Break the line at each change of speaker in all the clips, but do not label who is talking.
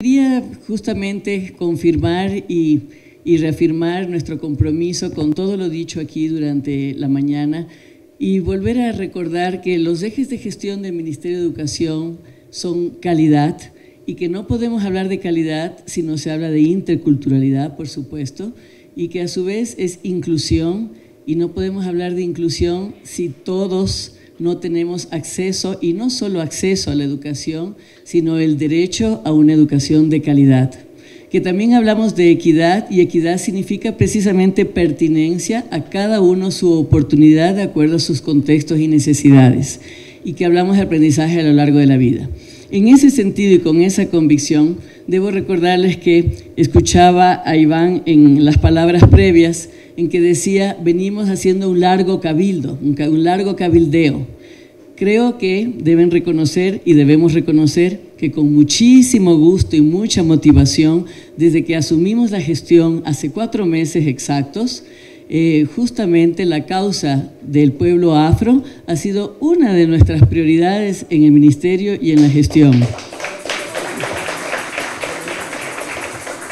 Quería justamente confirmar y reafirmar nuestro compromiso con todo lo dicho aquí durante la mañana y volver a recordar que los ejes de gestión del Ministerio de Educación son calidad y que no podemos hablar de calidad si no se habla de interculturalidad, por supuesto, y que a su vez es inclusión, y no podemos hablar de inclusión si todos no tenemos acceso, y no solo acceso a la educación, sino el derecho a una educación de calidad. Que también hablamos de equidad, y equidad significa precisamente pertinencia a cada uno su oportunidad de acuerdo a sus contextos y necesidades, y que hablamos de aprendizaje a lo largo de la vida. En ese sentido y con esa convicción, debo recordarles que escuchaba a Iván en las palabras previas en que decía, venimos haciendo un largo cabildo, un largo cabildeo. Creo que deben reconocer y debemos reconocer que con muchísimo gusto y mucha motivación, desde que asumimos la gestión hace 4 meses exactos, justamente la causa del pueblo afro ha sido una de nuestras prioridades en el Ministerio y en la gestión.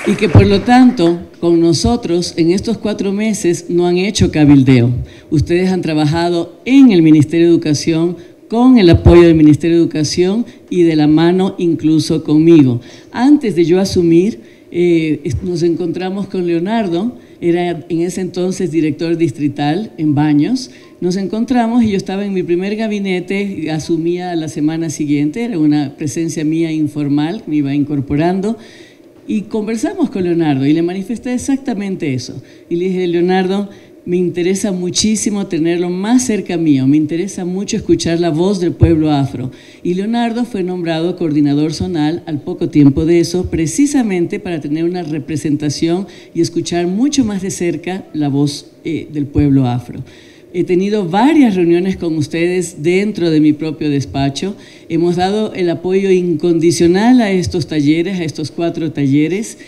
Y que por lo tanto, con nosotros en estos 4 meses no han hecho cabildeo. Ustedes han trabajado en el Ministerio de Educación, con el apoyo del Ministerio de Educación y de la mano incluso conmigo. Antes de yo asumir, nos encontramos con Leonardo, era en ese entonces director distrital en Baños. Nos encontramos y yo estaba en mi primer gabinete, asumía la semana siguiente, era una presencia mía informal, me iba incorporando. Y conversamos con Leonardo y le manifesté exactamente eso. Y le dije, Leonardo, me interesa muchísimo tenerlo más cerca mío, me interesa mucho escuchar la voz del pueblo afro. Y Leonardo fue nombrado coordinador zonal al poco tiempo de eso, precisamente para tener una representación y escuchar mucho más de cerca la voz del pueblo afro. He tenido varias reuniones con ustedes dentro de mi propio despacho. Hemos dado el apoyo incondicional a estos talleres, a estos 4 talleres.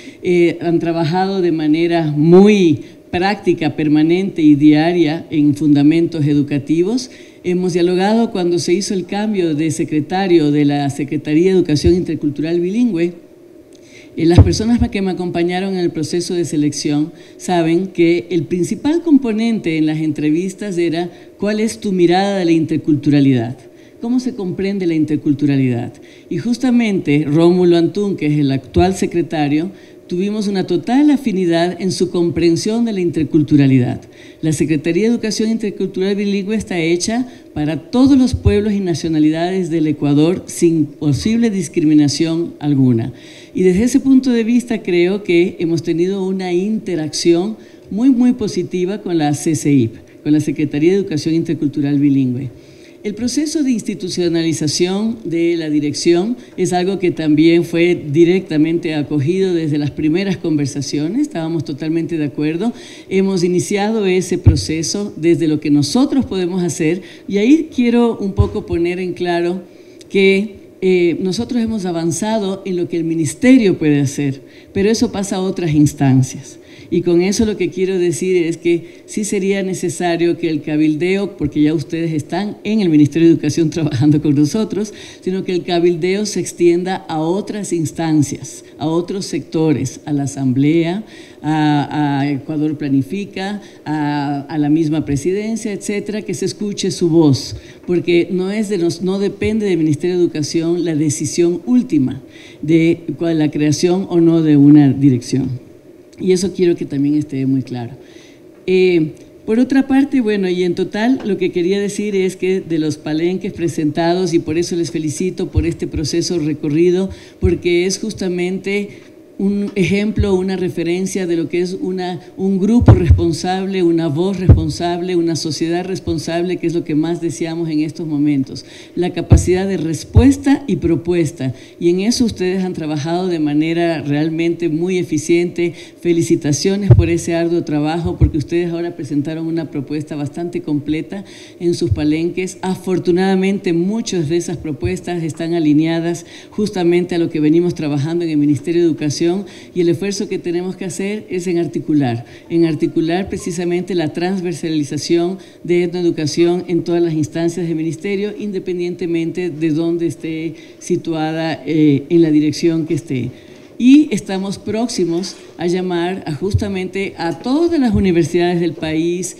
Han trabajado de manera muy práctica, permanente y diaria en fundamentos educativos. Hemos dialogado cuando se hizo el cambio de secretario de la Secretaría de Educación Intercultural Bilingüe. Las personas que me acompañaron en el proceso de selección saben que el principal componente en las entrevistas era ¿cuál es tu mirada de la interculturalidad? ¿Cómo se comprende la interculturalidad? Y justamente Rómulo Antún, que es el actual secretario, tuvimos una total afinidad en su comprensión de la interculturalidad. La Secretaría de Educación Intercultural Bilingüe está hecha para todos los pueblos y nacionalidades del Ecuador sin posible discriminación alguna. Y desde ese punto de vista creo que hemos tenido una interacción muy positiva con la CCIB, con la Secretaría de Educación Intercultural Bilingüe. El proceso de institucionalización de la dirección es algo que también fue directamente acogido desde las primeras conversaciones, estábamos totalmente de acuerdo. Hemos iniciado ese proceso desde lo que nosotros podemos hacer y ahí quiero un poco poner en claro que nosotros hemos avanzado en lo que el Ministerio puede hacer, pero eso pasa a otras instancias. Y con eso lo que quiero decir es que sí sería necesario que el cabildeo, porque ya ustedes están en el Ministerio de Educación trabajando con nosotros, sino que el cabildeo se extienda a otras instancias, a otros sectores, a la Asamblea, a Ecuador Planifica, a la misma presidencia, etcétera, que se escuche su voz, porque no depende del Ministerio de Educación la decisión última de la creación o no de una dirección. Y eso quiero que también esté muy claro. Por otra parte, bueno, y en total lo que quería decir es que de los palenques presentados, y por eso les felicito por este proceso recorrido, porque es justamente un ejemplo, una referencia de lo que es un grupo responsable, una voz responsable, una sociedad responsable, que es lo que más deseamos en estos momentos. La capacidad de respuesta y propuesta. Y en eso ustedes han trabajado de manera realmente muy eficiente. Felicitaciones por ese arduo trabajo, porque ustedes ahora presentaron una propuesta bastante completa en sus palenques. Afortunadamente, muchas de esas propuestas están alineadas justamente a lo que venimos trabajando en el Ministerio de Educación, y el esfuerzo que tenemos que hacer es en articular precisamente la transversalización de etnoeducación en todas las instancias del Ministerio, independientemente de dónde esté situada en la dirección que esté. y estamos próximos a llamar justamente a todas las universidades del país,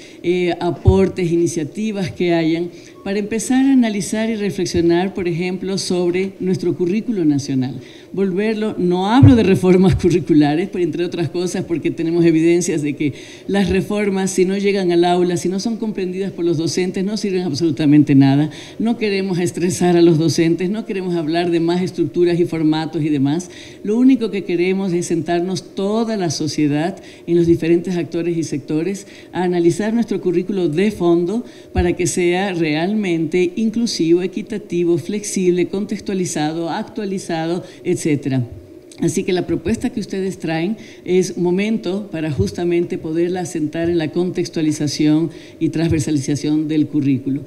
aportes, iniciativas que hayan, para empezar a analizar y reflexionar, por ejemplo, sobre nuestro currículo nacional. Volverlo, no hablo de reformas curriculares, pero entre otras cosas porque tenemos evidencias de que las reformas, si no llegan al aula, si no son comprendidas por los docentes, no sirven absolutamente nada. No queremos estresar a los docentes, no queremos hablar de más estructuras y formatos y demás. Lo único que queremos es sentarnos toda la sociedad, en los diferentes actores y sectores, a analizar nuestro currículo de fondo para que sea realmente inclusivo, equitativo, flexible, contextualizado, actualizado, etcétera. Así que la propuesta que ustedes traen es momento para justamente poderla asentar en la contextualización y transversalización del currículo.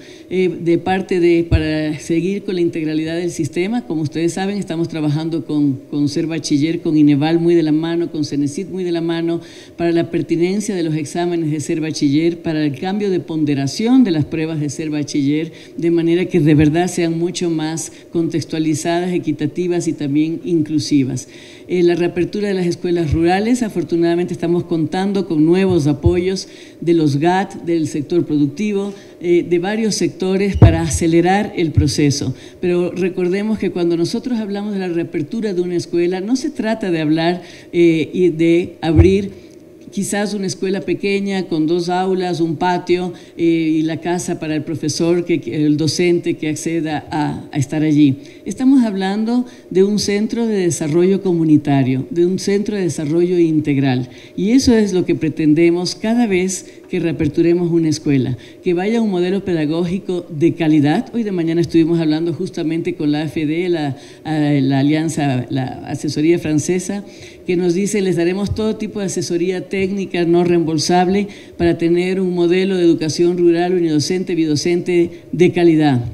Para seguir con la integralidad del sistema, como ustedes saben, estamos trabajando con Ser Bachiller, con INEVAL muy de la mano, con CENESID muy de la mano, para la pertinencia de los exámenes de Ser Bachiller, para el cambio de ponderación de las pruebas de Ser Bachiller, de manera que de verdad sean mucho más contextualizadas, equitativas y también inclusivas. La reapertura de las escuelas rurales, afortunadamente estamos contando con nuevos apoyos de los GAT, del sector productivo, de varios sectores para acelerar el proceso. Pero recordemos que cuando nosotros hablamos de la reapertura de una escuela, no se trata de hablar y de abrir quizás una escuela pequeña con 2 aulas, un patio y la casa para el profesor, el docente que acceda a estar allí. Estamos hablando de un centro de desarrollo comunitario, de un centro de desarrollo integral. Y eso es lo que pretendemos cada vez que reaperturemos una escuela, que vaya un modelo pedagógico de calidad. Hoy de mañana estuvimos hablando justamente con la AFD, la alianza, la asesoría francesa, que nos dice, les daremos todo tipo de asesoría técnica no reembolsable para tener un modelo de educación rural, unidocente, bidocente de calidad.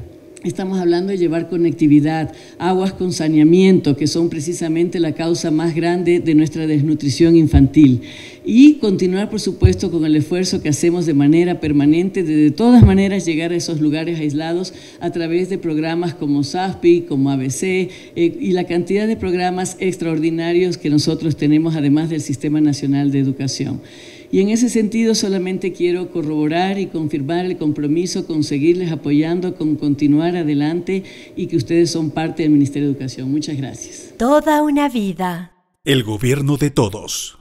Estamos hablando de llevar conectividad, aguas con saneamiento, que son precisamente la causa más grande de nuestra desnutrición infantil. Y continuar, por supuesto, con el esfuerzo que hacemos de manera permanente, de todas maneras llegar a esos lugares aislados a través de programas como SAFPI, como ABC y la cantidad de programas extraordinarios que nosotros tenemos, además del Sistema Nacional de Educación. Y en ese sentido solamente quiero corroborar y confirmar el compromiso con seguirles apoyando, con continuar adelante y que ustedes son parte del Ministerio de Educación. Muchas gracias.
Toda una vida.
El gobierno de todos.